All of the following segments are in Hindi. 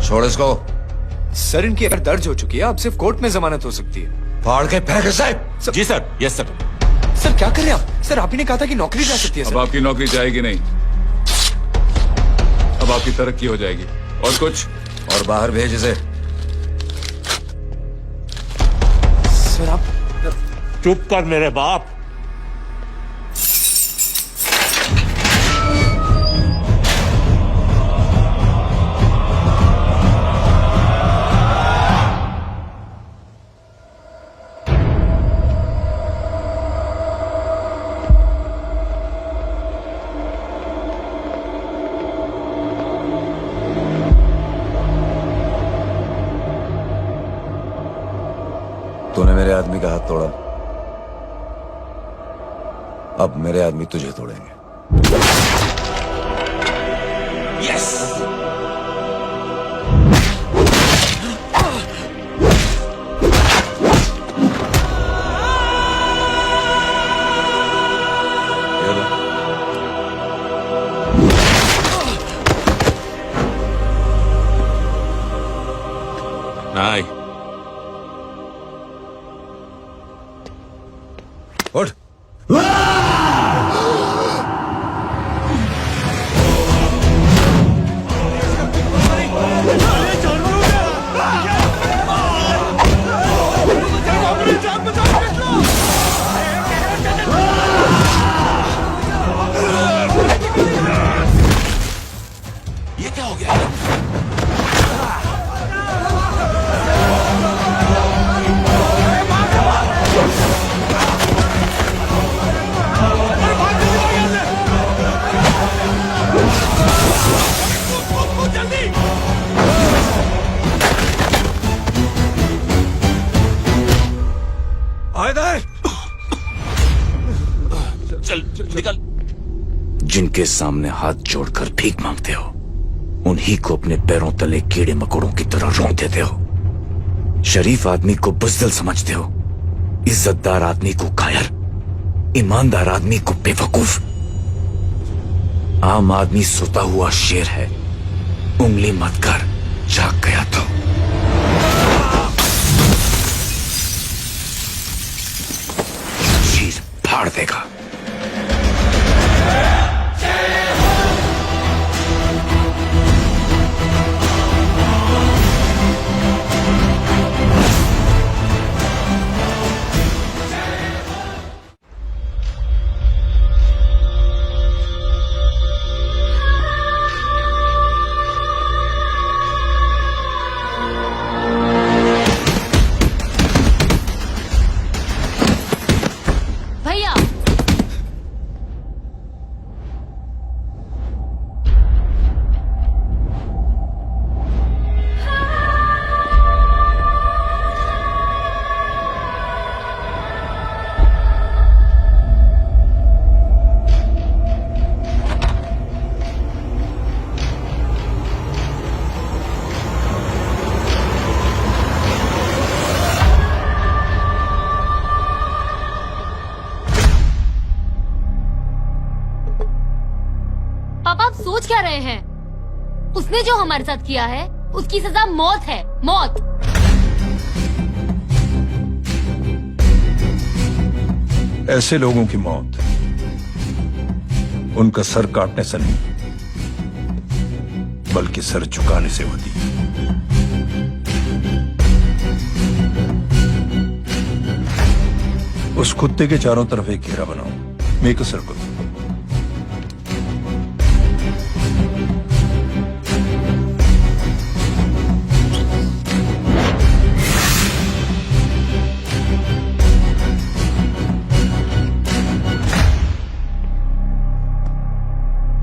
छोड़ इसको। सर इनकी अगर दर्ज हो चुकी है, अब सिर्फ कोर्ट में जमानत हो सकती है। फाड़ के फेंक साहब। जी सर। Yes sir. सर क्या कर रहे हैं आप? सर आप ही ने कहा था कि नौकरी जा सकती है। अब सर आपकी नौकरी जाएगी नहीं, अब आपकी तरक्की हो जाएगी। और कुछ? और बाहर भेज इसे। सर आप चुप कर मेरे बाप। तूने मेरे आदमी का हाथ तोड़ा, अब मेरे आदमी तुझे तोड़ेंगे। यस। नहीं। उठ। ये क्या हो गया? चल निकल। जिनके सामने हाथ जोड़कर भीख मांगते हो, उन्हीं को अपने पैरों तले कीड़े मकोड़ों की तरह रौंद देते हो। शरीफ आदमी को बुज़दिल समझते हो, इज्जतदार आदमी को कायर, ईमानदार आदमी को बेवकूफ। आम आदमी सोता हुआ शेर है, उंगली मत कर, जाग गया तो। चीज फाड़ देगा। भैया पापा आप सोच क्या रहे हैं? उसने जो हमारे साथ किया है उसकी सजा मौत है, मौत। ऐसे लोगों की मौत उनका सर काटने से नहीं, बल्कि सर झुकाने से होती है। उस कुत्ते के चारों तरफ एक घेरा बनाओ, मेक अ सर्कल।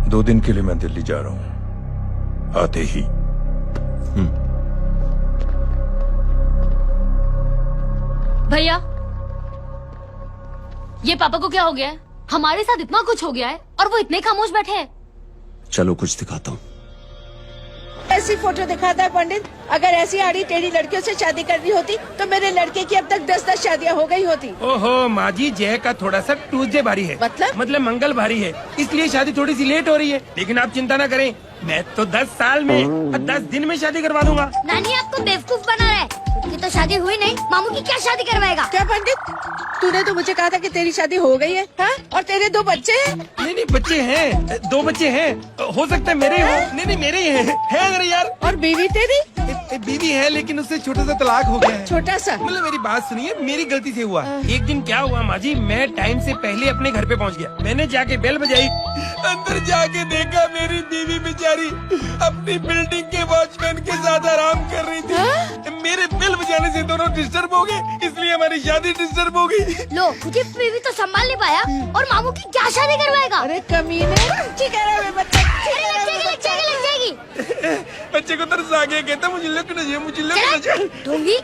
दो दिन के लिए मैं दिल्ली जा रहा हूं, आते ही। भैया ये पापा को क्या हो गया है? हमारे साथ इतना कुछ हो गया है और वो इतने खामोश बैठे हैं। चलो कुछ दिखाता हूँ। ऐसी फोटो दिखाता है पंडित। अगर ऐसी आड़ी टेढ़ी लड़कियों से शादी करनी होती तो मेरे लड़के की अब तक 10-10 शादियां हो गई होती। ओहो माँ जी, जय का थोड़ा सा ट्यूसडे भारी है। मतलब मंगल भारी है, इसलिए शादी थोड़ी सी लेट हो रही है। लेकिन आप चिंता ना करें, मैं तो 10 साल में 10 दिन में शादी करवा दूंगा। नानी आपको बेवकूफ बना रहा है। खुद की तो शादी हुई नहीं, मामू की क्या शादी करवाएगा? क्या पंडित, तूने तो मुझे कहा था कि तेरी शादी हो गई है, हाँ? और तेरे 2 बच्चे हैं। नहीं बच्चे हैं, 2 बच्चे हैं, हो सकता है मेरे हो। नहीं मेरे ही है अगर यार। और बीवी तेरी? बीवी है लेकिन उससे छोटा सा तलाक हो गया है। छोटा सा? मतलब मेरी बात सुनिए, मेरी गलती से हुआ। एक दिन क्या हुआ माँ जी, मैं टाइम से पहले अपने घर पे पहुँच गया। मैंने जाके बेल बजाई, अंदर जाके देखा मेरी बीवी बेचारी अपनी बिल्डिंग के वॉचमैन के साथ आराम कर रही थी। मेरे बेल बजाने से दोनों डिस्टर्ब हो गए, इसलिए हमारी शादी डिस्टर्ब हो गई। लो, मुझे बीवी तो संभाल नहीं पाया और मामू की क्या शादी करवाएगा? अरे कमीने, ठीक है रे बच्चा, लग जाएगी। बच्चे को तरस आ गया, कहता मुझे लगना चाहिए, मुझे लगना चाहिए। दूंगी,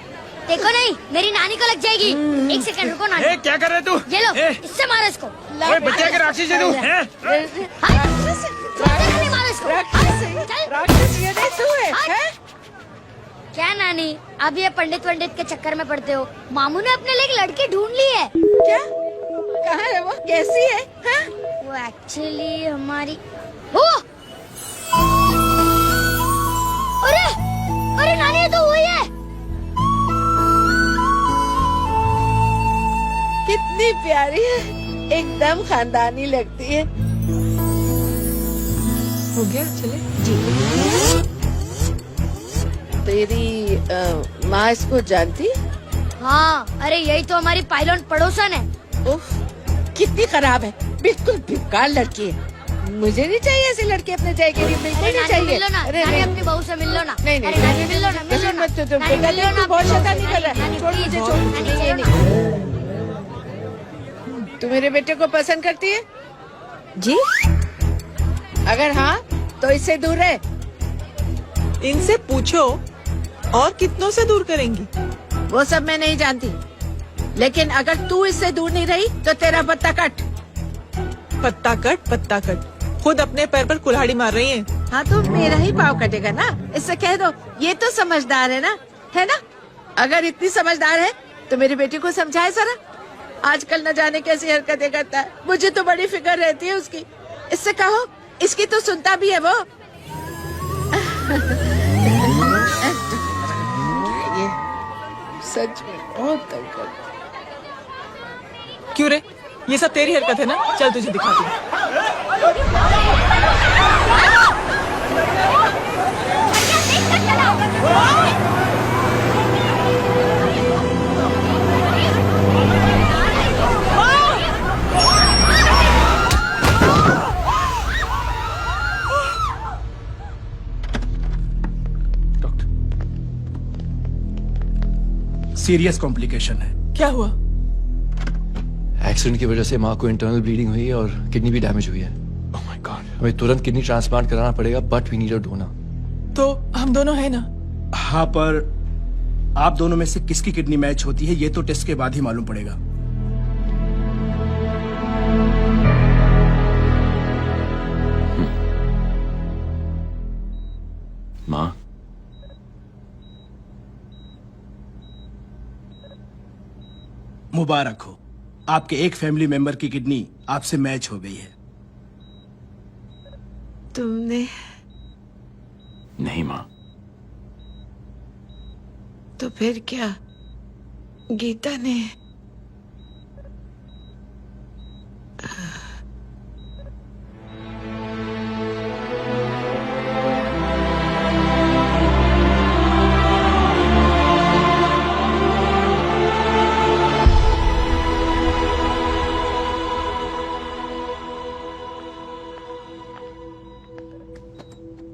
देखो नहीं, मेरी नानी को लग जाएगी। 1 सेकंड रुको नानी। ए, क्या कर रहे तू? ये लो, ए, इससे मारो इसको। ओए, बच्चा के राक्षस है तू, हैं? मारो इसको। राक्षस ये नहीं तू है, हैं? क्या नानी, अब ये पंडित के चक्कर में पड़ते हो? मामू ने अपने लिए एक लड़की ढूंढ ली है। क्या? कहाँ है वो? कैसी है, हैं? वो एक्चुअली हमारी हो। अरे नानी, ये तो वही है। कितनी प्यारी है, एकदम खानदानी लगती है। हो गया, चले। तेरी माँ इसको जानती? हाँ, अरे यही तो हमारी पायलट पड़ोसन है। उफ, कितनी खराब है, बिल्कुल बेकार लड़की है। मुझे नहीं चाहिए ऐसी लड़की अपने जाएगी, बिल्कुल नहीं चाहिए। मिलो ना, अरे नानी नहीं, अपनी बहू से मिल लो ना। नहीं, अरे नानी मिल लो ना, मिल लो ना। मत तो नानी मिल लो ना, बहुत शैतानी कर रहा है। नानी, छोड़ प्लीज, मुझे, छोड़ नानी, मुझे, ये चलो ना। नहीं। तू मेरे बेटे को पसंद करती है? जी, अगर हाँ तो इससे दूर रहे। इनसे पूछो और कितनों से दूर करेंगी? वो सब मैं नहीं जानती, लेकिन अगर तू इससे दूर नहीं रही तो तेरा पत्ता कट। पत्ता कट, खुद अपने पैर पर कुल्हाड़ी मार रही हैं। हाँ तो मेरा ही पाँव कटेगा ना, इससे कह दो ये तो समझदार है ना, है ना? अगर इतनी समझदार है तो मेरी बेटी को समझाए जरा। आजकल न जाने कैसी हरकतें करता है, मुझे तो बड़ी फिक्र रहती है उसकी। इससे कहो, इसकी तो सुनता भी है वो। ये सच में बहुत तंग करता है। क्यों रे, ये सब तेरी हरकत है ना? चल तुझे दिखाती हूँ। सीरियस कॉम्प्लिकेशन है। क्या हुआ? एक्सीडेंट की वजह से माँ को इंटरनल ब्लीडिंग हुई है और किडनी भी डैमेज हुई है। Oh my God. हमें तुरंत किडनी ट्रांसप्लांट कराना पड़ेगा, but we need a donor. तो हम दोनों है ना? हाँ, पर आप दोनों में से किसकी किडनी मैच होती है ये तो टेस्ट के बाद ही मालूम पड़ेगा। माँ, मुबारक हो, आपके एक फैमिली मेंबर की किडनी आपसे मैच हो गई है। तुमने? नहीं माँ। तो फिर क्या? गीता ने?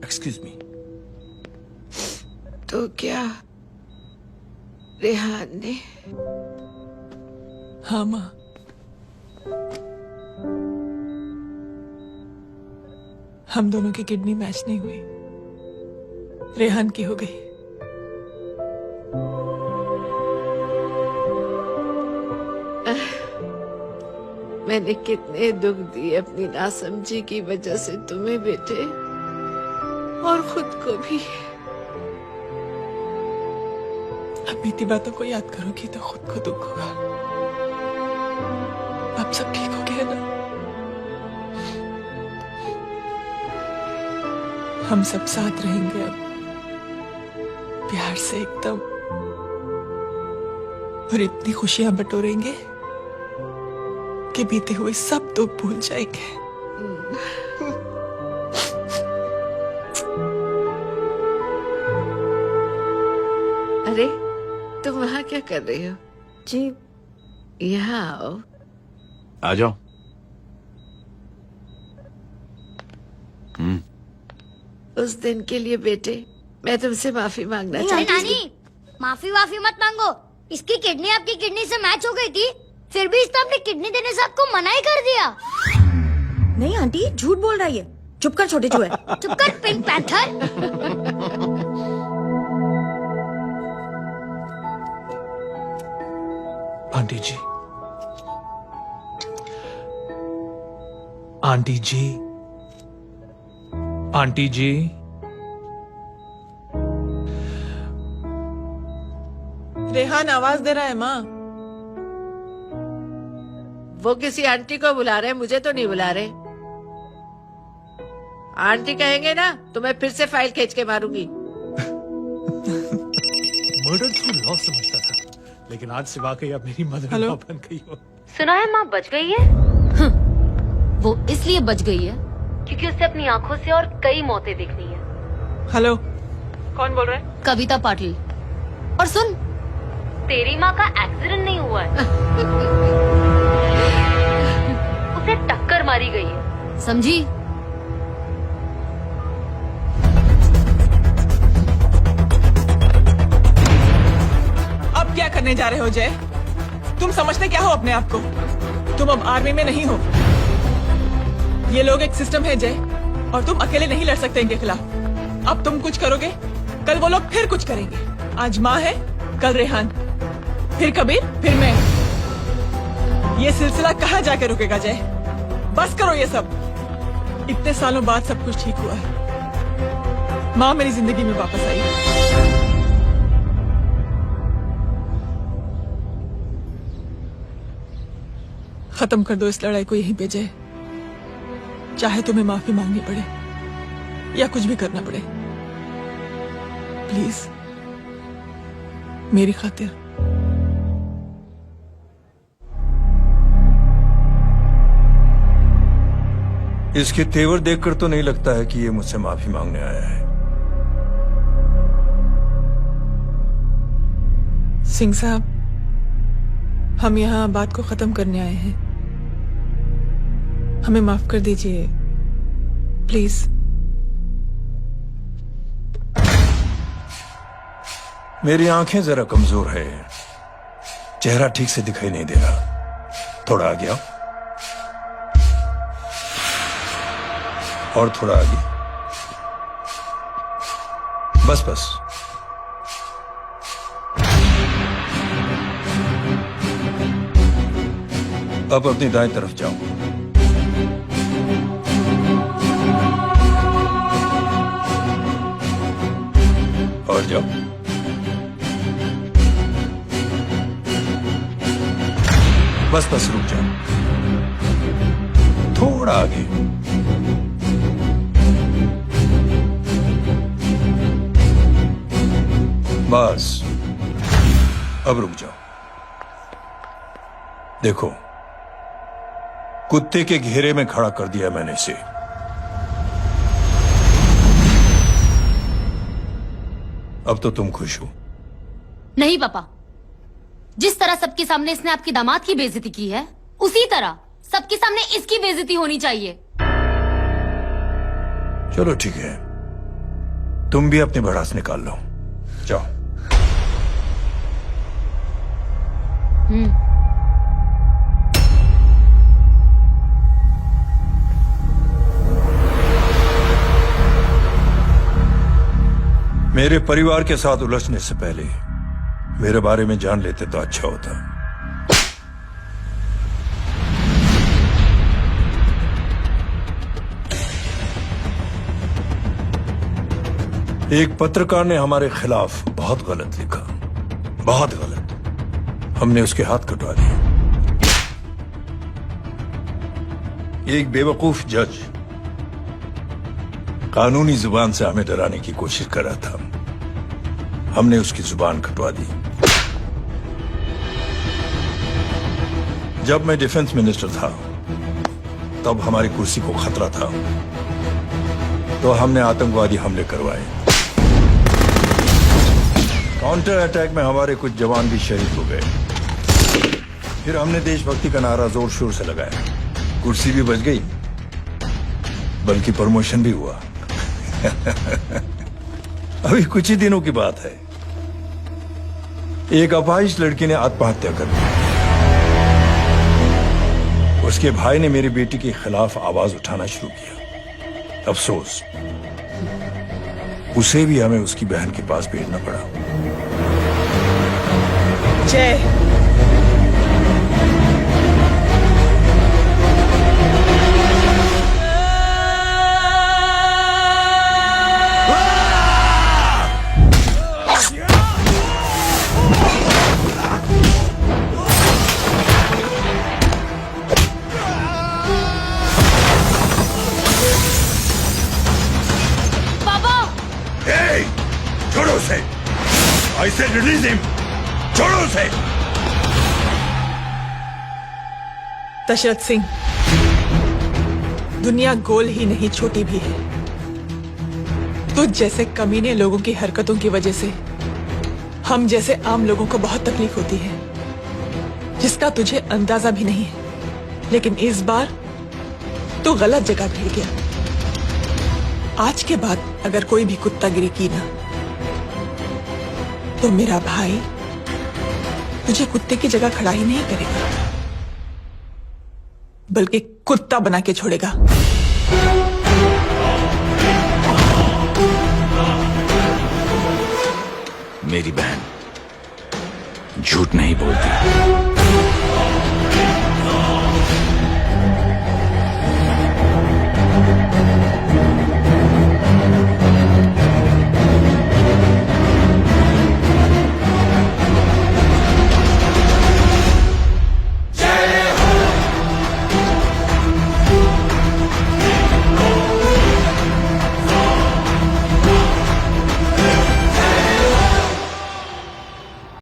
Excuse me. तो क्या रेहान ने? हाँ माँ, हम दोनों की किडनी मैच नहीं हुई, रेहान की हो गई। मैंने कितने दुख दिए अपनी नासमझी की वजह से तुम्हें बेटे, और खुद को भी। अब बीती बातों को याद करोगी तो खुद को दुख होगा। अब सब ठीक हो गया ना? हम सब साथ रहेंगे अब, प्यार से एकदम, और इतनी खुशियां बटोरेंगे कि बीते हुए सब दुख भूल जाएंगे। अरे तुम वहाँ क्या कर रही हो? जी यहाँ आओ। आ जाओ। उस दिन के लिए बेटे मैं तुमसे माफी मांगना अरे चाहती हूँ। नानी, माफी वाफी मत मांगो। इसकी किडनी आपकी किडनी से मैच हो गई थी, फिर भी इसने अपनी किडनी देने से आपको मना ही कर दिया। नहीं आंटी, झूठ बोल रही है। चुप कर छोटे चूहे। चुप कर पिंक पैंथर। आंटी जी, आंटी जी, आंटी जी, रेहान आवाज दे रहा है माँ। वो किसी आंटी को बुला रहे हैं, मुझे तो नहीं बुला रहे। आंटी कहेंगे ना तो मैं फिर से फाइल खींच के मारूंगी। मर्डर थ्रू लॉ समझता था, लेकिन आज से वाकई अब मेरी मदर हेलो? लॉ बन गई हो। सुना है माँ बच गई है। वो इसलिए बच गई है क्योंकि उसे अपनी आंखों से और कई मौतें देखनी है। हेलो, कौन बोल रहा है? कविता पाटिल। और सुन, तेरी माँ का एक्सीडेंट नहीं हुआ है, उसे टक्कर मारी गई है। समझी? अब क्या करने जा रहे हो जय? तुम समझते क्या हो अपने आप को? तुम अब आर्मी में नहीं हो। ये लोग एक सिस्टम है जय, और तुम अकेले नहीं लड़ सकते इनके खिलाफ। अब तुम कुछ करोगे, कल वो लोग फिर कुछ करेंगे। आज माँ है, कल रेहान, फिर कबीर, फिर मैं। ये सिलसिला कहाँ जाके रुकेगा जय? बस करो ये सब। इतने सालों बाद सब कुछ ठीक हुआ है। माँ मेरी जिंदगी में वापस आई है। खत्म कर दो इस लड़ाई को यहीं पे जय। चाहे तुम्हें माफी मांगनी पड़े या कुछ भी करना पड़े, प्लीज मेरी खातिर। इसके तेवर देखकर तो नहीं लगता है कि ये मुझसे माफी मांगने आया है। सिंह साहब, हम यहाँ बात को खत्म करने आए हैं। हमें माफ कर दीजिए प्लीज। मेरी आंखें जरा कमजोर है, चेहरा ठीक से दिखाई नहीं दे रहा। थोड़ा आगे आओ, और थोड़ा आगे। बस बस। अब अपनी दाएं तरफ जाओ। और जाओ। बस बस रुक जाओ, थोड़ा आगे। बस अब रुक जाओ। देखो, कुत्ते के घेरे में खड़ा कर दिया मैंने इसे। अब तो तुम खुश हो? नहीं पापा, जिस तरह सबके सामने इसने आपकी दामाद की बेइज्जती की है, उसी तरह सबके सामने इसकी बेइज्जती होनी चाहिए। चलो ठीक है, तुम भी अपनी भड़ास निकाल लो। जाओ। मेरे परिवार के साथ उलझने से पहले मेरे बारे में जान लेते तो अच्छा होता। एक पत्रकार ने हमारे खिलाफ बहुत गलत लिखा, बहुत गलत। हमने उसके हाथ कटवा दिए। एक बेवकूफ जज कानूनी जुबान से हमें डराने की कोशिश कर रहा था। हमने उसकी जुबान कटवा दी। जब मैं डिफेंस मिनिस्टर था तब हमारी कुर्सी को खतरा था, तो हमने आतंकवादी हमले करवाए। काउंटर अटैक में हमारे कुछ जवान भी शहीद हो गए। फिर हमने देशभक्ति का नारा जोर शोर से लगाया। कुर्सी भी बच गई, बल्कि प्रमोशन भी हुआ। अभी कुछ ही दिनों की बात है, एक अपाहिज लड़की ने आत्महत्या कर ली। उसके भाई ने मेरी बेटी के खिलाफ आवाज उठाना शुरू किया। अफसोस, उसे भी हमें उसकी बहन के पास भेजना पड़ा। जय, छोड़ो उसे। I said release him. छोड़ो उसे। दशरथ सिंह, दुनिया गोल ही नहीं छोटी भी है। तुझ जैसे कमीने लोगों की हरकतों की वजह से हम जैसे आम लोगों को बहुत तकलीफ होती है, जिसका तुझे अंदाजा भी नहीं है। लेकिन इस बार तू गलत जगह भिड़ गया। आज के बाद अगर कोई भी कुत्तागिरी की ना, तो मेरा भाई तुझे कुत्ते की जगह खड़ा ही नहीं करेगा, बल्कि कुत्ता बना के छोड़ेगा। मेरी बहन झूठ नहीं बोलती।